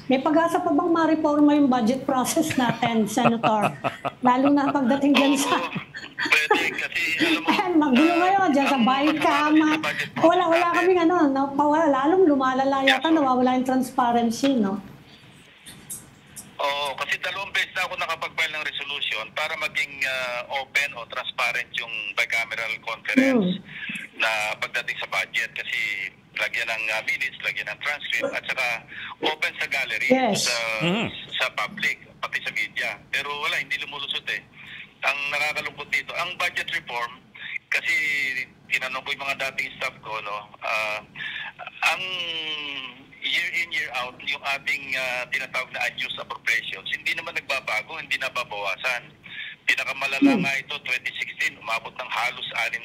May pag-asa pa bang ma-reforma yung budget process natin, Senator? Lalo na pagdating dyan sa... Pwede kasi, alam mo... magulo ngayon dyan sa BICAM. Wala kaming lalong lumalala yata, nawawala yung transparency, no? Oo, kasi 2 beses na ako nakapag-file ng resolution para maging open o transparent yung bicameral conference na pagdating sa budget. Kasi lagyan ng minutes, lagyan ng transcript, at saka open sa gallery, sa public, pati sa media. Pero wala, hindi lumulusot eh. Ang nakakalungkot dito, ang budget reform, kasi tinanong ko yung mga dating staff ko, no, ang year in, year out, yung ating tinatawag na unused appropriations, hindi naman nagbabago, hindi nababawasan. Pinakamalala nga ito, 2016, umabot ng halos 600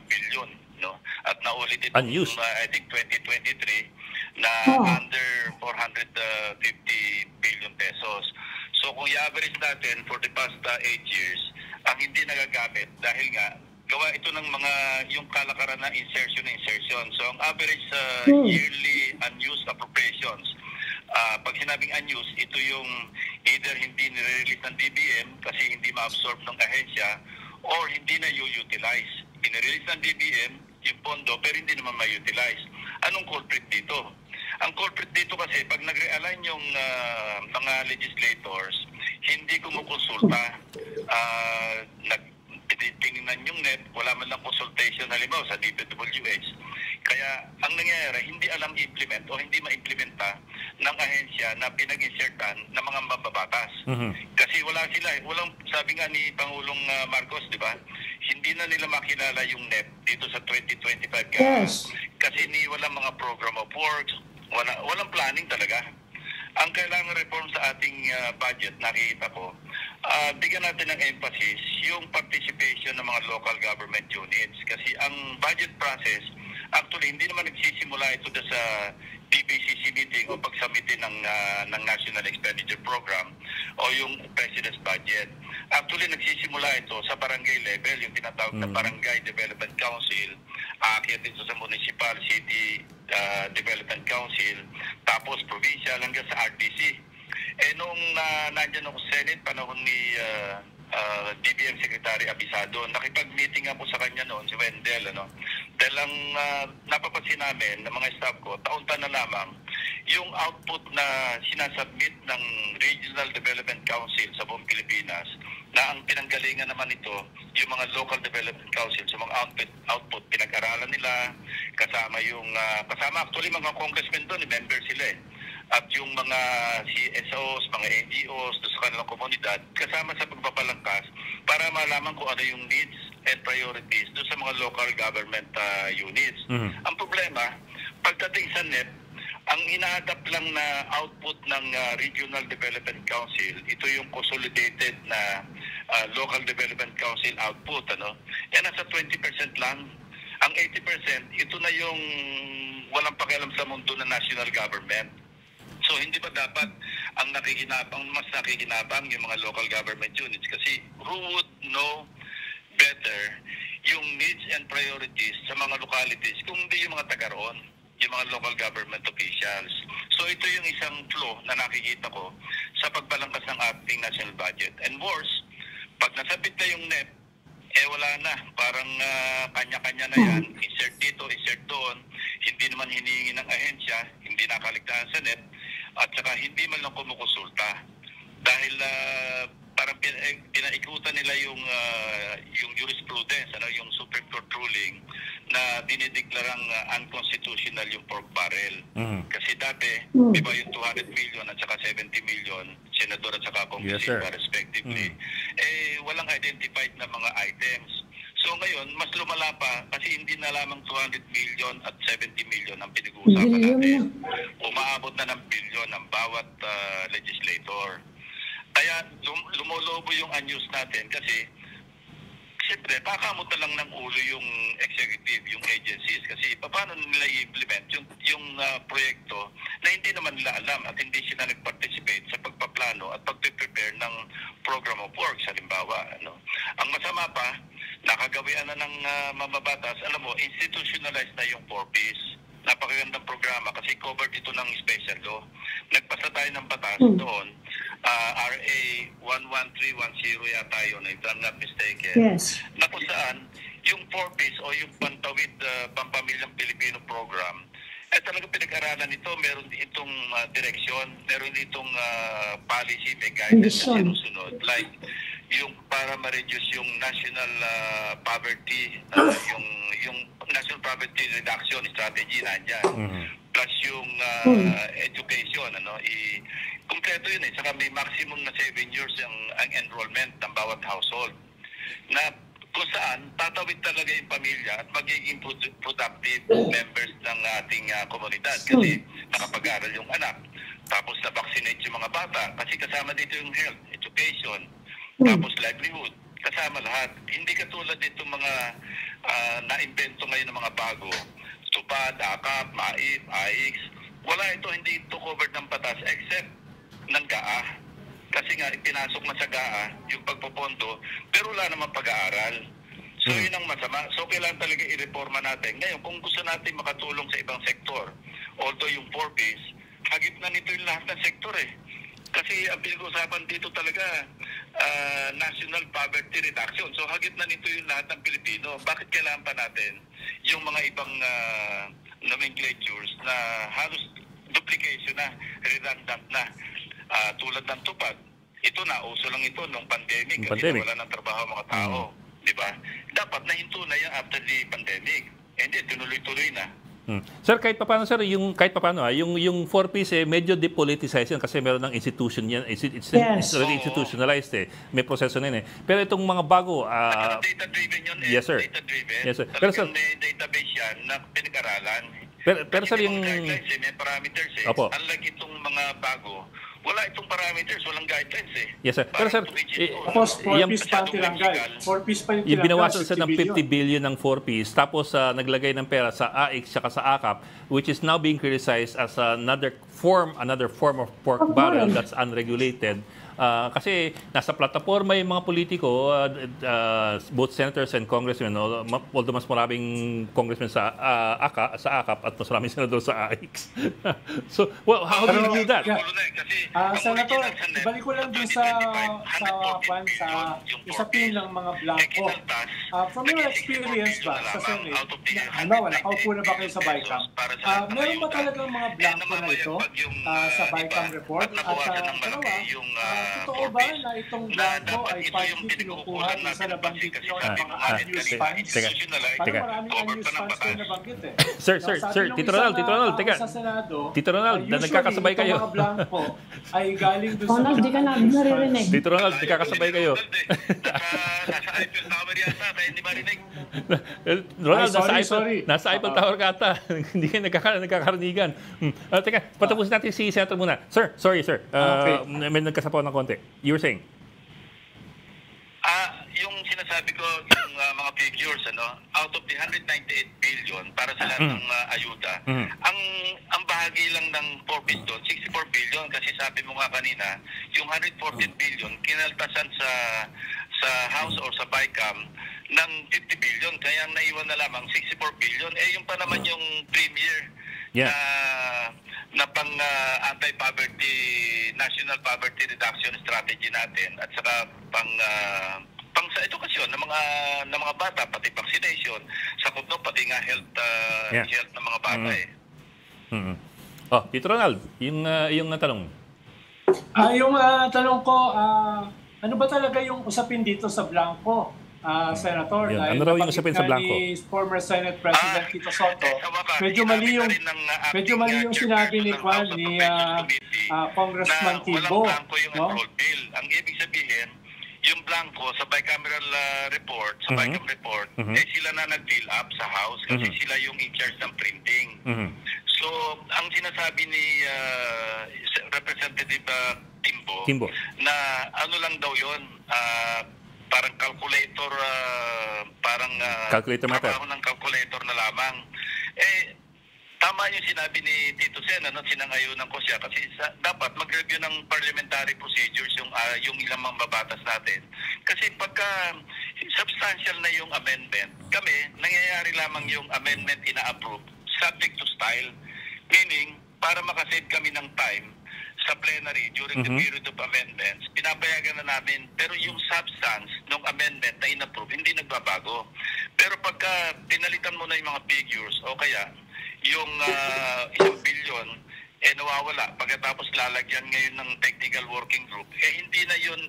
bilyon, no? At naulit ito, I think 2023, na under 450 billion pesos. So kung i-average natin for the past 8 years, ang hindi nagagamit dahil nga gawa ito ng mga yung kalakaran na insertion. So ang average yearly unused appropriations, pag sinabing unused, ito yung either hindi nire-release ng DBM kasi hindi ma-absorb ng ahensya or hindi na utilize. Inire-release ng DBM yung pondo pero hindi naman ma-utilize. Anong culprit dito? Ang culprit dito kasi pag nag-realign yung mga legislators, hindi kumukonsulta, tinignan yung net, wala man lang consultation halimbawa sa DPWH. Kaya ang nangyayari, hindi alam i-implement o hindi ma-implementa ng ahensya na pinag-insertan ng mga mababatas. Kasi wala sila, walang, sabi nga ni Pangulong Marcos, di ba? Hindi na nila makilala yung net dito sa 2025 kasi walang mga program of works, walang planning talaga. Ang kailangan reform sa ating budget, nakikita ko, bigyan natin ng emphasis yung participation ng mga local government units. Kasi ang budget process, actually, hindi naman nagsisimula ito sa DBCC meeting o pagsamitin ng National Expenditure Program o yung President's Budget. Actually, nagsisimula ito sa barangay level, yung tinatawag na Barangay Development Council, aakyat dito sa Municipal City Development Council, tapos provincial hanggang sa RTC. Nung nandyan ako sa Senate, panahon ni DBM Secretary Abisado, nakipag-meeting ako sa kanya noon, si Wendell, dahil ang napapansin namin ng mga staff ko, taon-taon na lamang, yung output na sinasubmit ng Regional Development Council sa buong Pilipinas, na ang pinanggalingan naman ito, yung mga Local Development Council, sa mga output, pinag-aralan nila, kasama actually mga congressmen doon, member sila eh. At yung mga CSOs, mga NGOs, sa kanilang komunidad, kasama sa pagpapalangkas para malaman kung ano yung needs and priorities doon sa mga local government units. Ang problema, pagdating sa NEP, ang ina-adapt lang na output ng Regional Development Council, ito yung consolidated na Local Development Council output. Nasa 20% lang. Ang 80%, ito na yung walang pakialam sa mundo ng national government. So hindi ba dapat mas nakikinabang yung mga local government units? Kasi who would know better yung needs and priorities sa mga localities kung hindi yung mga taga-roon, yung mga local government officials. So ito yung isang flaw na nakikita ko sa pagbalangkas ng ating national budget. And worse, pag nasabit na yung NEP, wala na. Parang kanya-kanya na yan. Insert dito, insert doon. Hindi naman hinihingi ng ahensya, hindi nakaligtaan sa NEP, at saka hindi man lang kumukonsulta. Dahil parang pinaikutan nila yung jurisprudence, yung Supreme Court ruling na dinideklarang unconstitutional yung pork barrel. Kasi dati, di ba yung 200 million at saka 70 million, senador at saka congressman respectively, walang identified na mga items. So ngayon, mas lumala pa kasi hindi na lamang 200 million at 70 million ang pinag-uusapan natin. Umaabot na ng bilyon ang bawat legislator. Kaya lumulobo yung unused natin kasi siyempre, pakamot na lang ng ulo yung executive, yung agencies kasi paano nila i-implement yung proyekto na hindi naman nila alam at hindi sila nag-participate sa pagpaplano at pag-prepare ng program of works, halimbawa. Ang masama pa, nakagawian na ng mamabatas, alam mo, institutionalized na yung 4Ps. napakagandang programa kasi covered ito ng special law. Nagpasa tayo ng batas doon, RA 11310 yata yun, if I'm not mistaken. Yes. Na kung saan, yung 4Ps o yung Pantawid Pampamilyang Pilipino program, talaga pinag-aralan nito, meron itong direksyon, meron itong policy, may guidance na sinusunod. Like, yung para ma-reduce yung national poverty, yung national poverty reduction strategy nandiyan. Plus yung education, kumpleto yun eh. Saka may maximum na 7 years ang enrollment ng bawat household. Na kung saan tatawid talaga yung pamilya at magiging productive members ng ating komunidad kasi nakapag-aral yung anak. Tapos na-vaccinate yung mga bata kasi kasama dito yung health, education, tapos livelihood. Kasama lahat. Hindi katulad dito mga na-invento ngayon ng mga bago. Tupad, AKAP, MAIP, AIX. Wala ito, hindi ito covered ng batas except ng GAA. Kasi nga, ipinasok na sa GAA yung pagpopondo, pero wala naman pag-aaral. So, yun ang masama. So, kailangan talaga i-reforma natin. Ngayon, kung gusto natin makatulong sa ibang sektor, although yung 4Ps, hagip na nito yung lahat ng sektor eh. Kasi ang pinag-usapan dito talaga, national poverty reduction. So, hagip na nito yung lahat ng Pilipino. Bakit kailangan pa natin yung mga ibang nomenclatures na halos duplication na, redundant na, tulad ng tupad. Ito na, uso lang ito nung pandemic. Kasi wala ng trabaho mga tao. Di ba? Dapat nahinto na yan after the pandemic. Hindi, tinuloy-tuloy na. Sir, kahit paano sir, yung kahit paano yung 4Ps medyo depoliticized yan kasi meron ng institution yan. It's already institutionalized eh. May proseso na yun eh. Pero itong mga bago data-driven yun eh. Yes sir. Data-driven. Yes sir. Pero sir, may database yan na pinag-aralan. Pero sir, yung guidelines eh, may parameters eh. Opo. Unlike itong mga bago, wala itong parameters, walang guidelines eh. Yes sir. Pero sir, tapos 4Ps pa ang tinanggal. 4Ps pa yung yung binawasan sa ng 50 50 billion ng 4Ps, tapos naglagay ng pera sa AIX at sa AKAP, which is now being criticized as another form of pork barrel that's unregulated. Kasi nasa plataforma yung mga politiko, both senators and congressmen, although mas maraming congressmen sa AKAP at mas maraming senador sa AIX. So, well, how do you do that? Senator, balik ko lang dun sa usapin ng mga blanco. From your experience ba sa Senate, nakaupo na ba kayo sa BICAM? Meron ba talagang mga blanco na ito sa BICAM report? At pangalawa, totoo ba na itong blanco ay partly kinukuha sa nabanggit nyo ng mga unused funds? Parang maraming unused funds kayo nabanggit eh. Sir, Tito Ronald, teka. Tito Ronald, nagkakasabay kayo. Usually, itong mga blanco ay galing doon sa... Ronald, di ka naririnig. Tito Ronald, nagkakasabay kayo. Nasa Eiffel Tower yata, kaya hindi marinig. Ronald, nasa Eiffel Tower ka ata. Hindi ka nagkakaranigan. Teka, patapusin natin si Senator muna. Sir, sorry sir. May nagkasapaw ng konti. You were saying? Yung sinasabi ko, yung mga figures, out of the 198 billion para sa lahat ng ayuda, ang bahagi lang ng 4 billion, 64 billion, kasi sabi mo nga kanina, yung 114 billion, kinaltasan sa House or sa BICAM ng 50 billion, kaya naiwan na lamang 64 billion. Yung pa naman yung premier na pang anti-poverty, national poverty reduction strategy natin at saka pang sa edukasyon ng mga bata, pati vaccination, sakop no, pati nga health ng mga bata eh. Tito Ronald, yung tanong. Yung tanong ko, ano ba talaga yung usapin dito sa Blanco? Senator, ano raw yung usapin sa Blanco? Ni former Senate President Tito Soto, medyo mali yung sinabi ni Congressman Tibo. Ang ibig sabihin, yung blanco sa bicameral report, sa BICAM report, sila na nag-fill up sa House kasi sila yung in charge ng printing. So, ang sinasabi ni Representative Timbo, na ano lang daw yun, parang calculator, calculator matter. Ng calculator na lamang. Tama yung sinabi ni Tito Sen, sinangayunan ko siya kasi dapat mag-review ng parliamentary procedures yung ilang mga babatas natin. Kasi pagka substantial na yung amendment, kami, nangyayari lamang yung amendment ina-approve subject to style. Meaning, para makasave kami ng time sa plenary during the period of amendments, pinapayagan na namin, pero yung substance ng amendment na inapprove, hindi nagbabago. Pero pagka pinalitan mo na yung mga figures, o kaya yung 1 billion, nawawala. Pagkatapos lalagyan ngayon ng technical working group, hindi na yun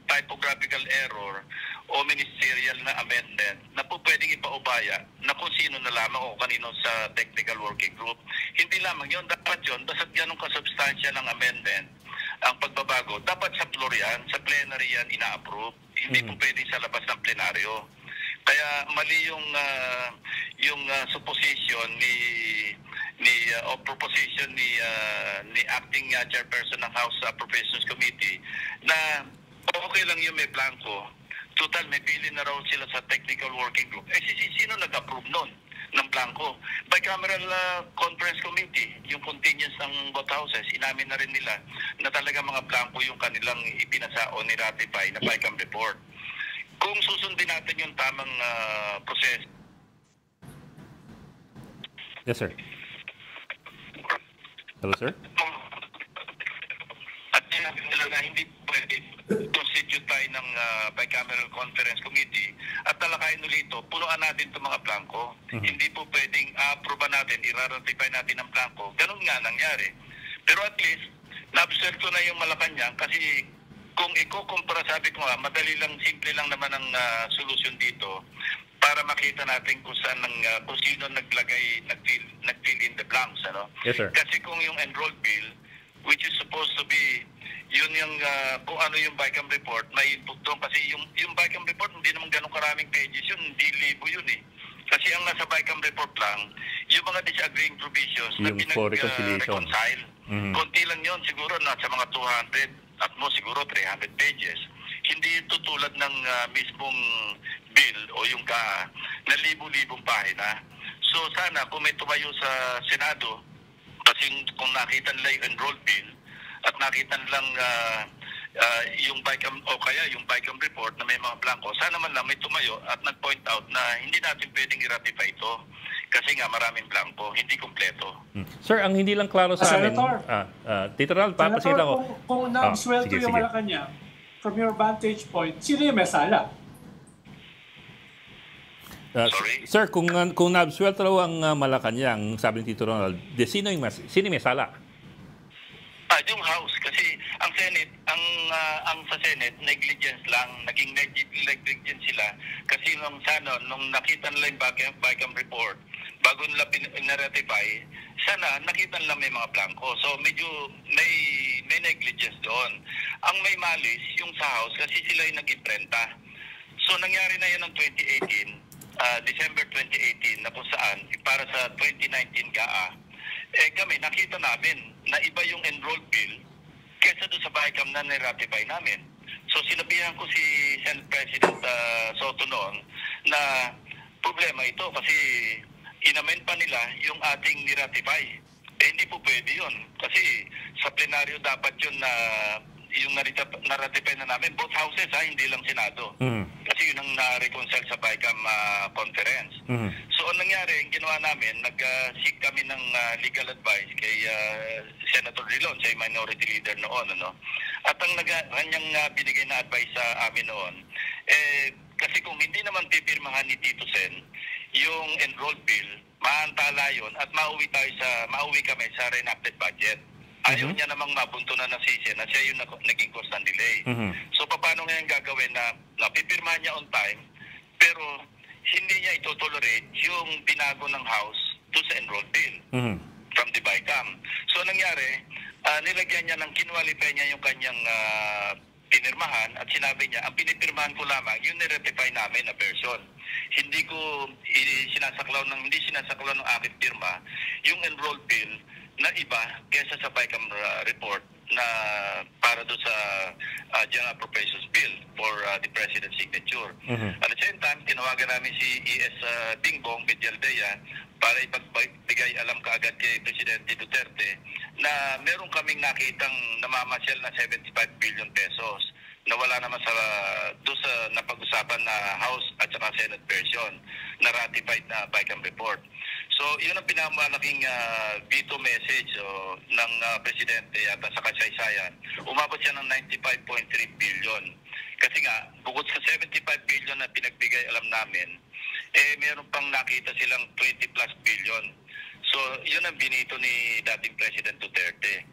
typographical error o ministerial na amendment na po pwedeng ipaubaya na kung sino na lamang o kanino sa technical working group. Hindi lamang yun. Dapat yun, basta't ganun kasubstansya ng amendment, ang pagbabago, dapat sa floor yan, sa plenary yan, ina-approve. Hindi po pwedeng sa labas ng plenaryo. Kaya mali yung supposition o proposition ni acting chairperson ng House Appropriations Committee na okay lang yung may blanco. Total, may pili na raw sila sa technical working group. Sino nag-approve nun ng blanco? Bicameral Conference Committee, yung contingents ng both houses, inamin na rin nila na talaga mga blanco yung kanilang ipinasa o ni-ratify na BICAM report. Kung susundin natin yung tamang proseso. Yes, sir. Hello, sir? At sinabi nila na hindi pwede constitute tayo ng bicameral conference committee at talakayin ulit ito, punuan natin itong mga blanco. Hindi po pwedeng approve natin, i-ratify natin ang blanco. Ganun nga nangyari. Pero at least, na-observe ko na yung Malacanang kasi kung ikukumpara, sabi ko nga, madali lang, simple lang naman ang solusyon dito para makita natin kung saan kung sino nag-fill in the blanks, ano? Yes, sir. Kasi kung yung enrolled bill, which is supposed to be yun yung kung ano yung BICAM report, may input doon. Kasi yung BICAM report, hindi naman ganun karaming pages yun, hindi libo yun eh. Kasi ang nasa BICAM report lang, yung mga disagreeing provisions na pinag-reconcile. Konti lang yun, siguro nasa mga 200 at mo siguro 300 pages. Hindi tutulad ng mismong bill o yung GAA na libo-libong pahina. So sana kung may tumayo sa Senado, kasi kung nakita nila yung enrolled bill at nakita nilang yung BICAM o kaya yung BICAM report na may mga blanco, sana man lang may tumayo at nag-point out na hindi natin pwedeng i-ratify ito kasi nga maraming blanco, hindi kompleto. Sir, ang hindi lang klaro sa amin... Tito Ral, papasita ko. Kung na-absuelto yung Malacanang, from your vantage point, sino yung may sala? Sir, kung na-absuelto raw ang Malacanang, sabi ni Tito Ronald, sino may sala? Yung House, kasi ang Senate, ang sa Senate, negligence lang, naging negligence sila. Kasi nung nakita nila yung BICAM report, bago nila na-ratify, sana nakita nila may mga blanco. So medyo may negligence doon. Ang may malis, yung sa House, kasi sila yung nag-imprenta. So nangyari na yun ng 2018, December 2018, na kung saan, para sa 2019 GAA, kami, nakita namin na iba yung enrolled bill kesa doon sa BICAM na niratify namin. So sinabihan ko si Senate President Soto noon na problema ito kasi inamend pa nila yung ating niratify. Hindi po pwede yun. Kasi sa plenaryo dapat yun na yung naratify na namin, both houses hindi lang Senado. Kasi yun ang na-reconcile sa BICAM conference. So ang nangyari, ang ginawa namin, nag-seek kami ng legal advice kay Senator Drilon, siya yung minority leader noon. Ano? At ang kanyang binigay na advice sa amin noon, kasi kung hindi naman pipirmahan ni Tito Sen yung enrolled bill, maantala yun at mauwi kami sa reenacted budget. Ayaw niya namang mabunto na ng sisi na siya yung naging constant delay. So paano ngayon gagawin na napipirmahan niya on time pero hindi niya itotolerate yung binago ng House to sa enrolled bill from the BICAM. So nangyari, nilagyan niya ng kinwalify niya yung kanyang pinirmahan at sinabi niya, ang pinipirmahan ko lamang yung niratify namin na version. Hindi sinasaklaw ng aking firma yung enrolled bill na iba kesa sa BICAM report na para doon sa General Appropriations Bill for the President's signature. At the same time, tinawagan namin si E.S. Bingbong Medialdea para ipagbigay alam kaagad kay Presidente Duterte na meron kaming nakitang namamasyal na 75 billion pesos na wala naman doon sa napag-usapan na House at saka Senate version na ratified na BICAM report. So, yun ang pinakamalaking veto message ng Presidente yata sa kasaysayan. Umabot siya ng 95.3 billion. Kasi nga, bukod sa 75 billion na pinagbigay alam namin, meron pang nakita silang 20 plus billion. So, yun ang binito ni dating President Duterte.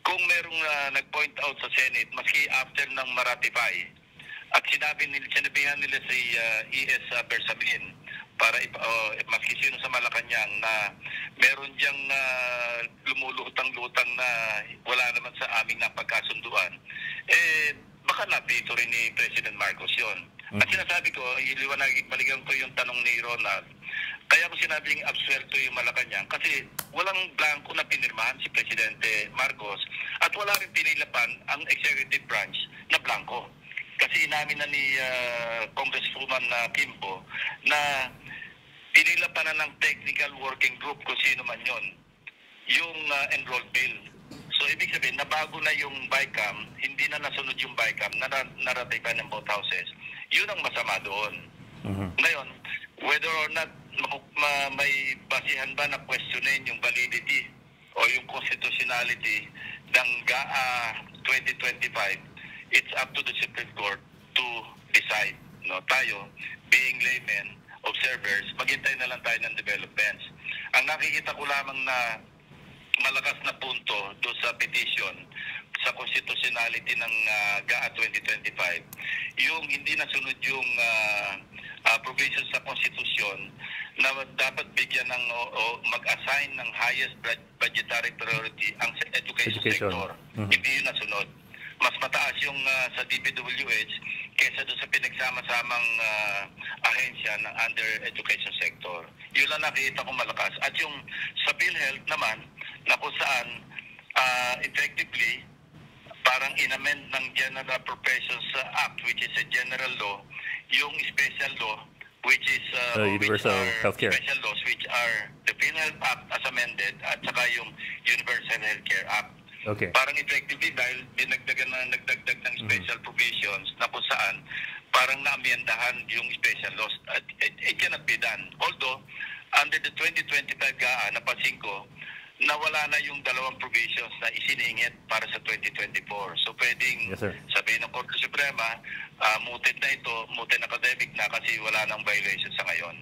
Kung merong nag-point out sa Senate, maski after ng ma-ratify, at sinabihan nila si E.S. Bersamin, para maski sino sa Malacanang na meron diyang lumulutang-lutang na wala naman sa aming napagkasunduan, baka napito rin ni President Marcos yun. At sinasabi ko, balikan ko yung tanong ni Ronald, kaya ko sinabing absuelto yung Malacanang kasi walang blanco na pinirmahan si Presidente Marcos at wala rin pinilapan ang executive branch na blanco. Kasi inamin na ni Congresswoman Kimbo na pinilapan na ng technical working group kung sino man yon yung enrolled bill. So ibig sabihin, nabago na yung BICAM, hindi na nasunod yung BICAM, na-ratify ng both houses. Yun ang masama doon. Ngayon, whether or not may basihan ba na questionin yung validity o yung constitutionality ng GAA 2025, it's up to the Supreme Court to decide. No? Tayo, being laymen, observers, maghintay na lang tayo ng developments. Ang nakikita ko lamang na malakas na punto doon sa petition sa constitutionality ng GAA 2025, yung hindi nasunod yung provisions sa konstitusyon na dapat bigyan ng mag-assign ng highest budgetary priority ang education sector. Hindi yun nasunod. Mas mataas yung sa DPWH kaysa doon sa pinagsama-samang ahensya ng under education sector. Yun lang nakita ko malakas. At yung sa PhilHealth naman, na kung saan effectively parang inamend ng General Professions Act, which is a general law, yung special law, which is Universal Healthcare. Special laws, which are the PhilHealth Act as amended at saka yung Universal Healthcare Act. Okay. Parang effectively dahil nagdagdag ng special provisions na kung saan parang naamyendahan yung special laws. It cannot be done. Although, under the 2025 GAA, napansin ko, nawala na yung dalawang provisions na isiningit para sa 2024. So pwedeng sabihin ng Korte Suprema, mooted na ito, mooted academic na kasi wala nang violation sa ngayon.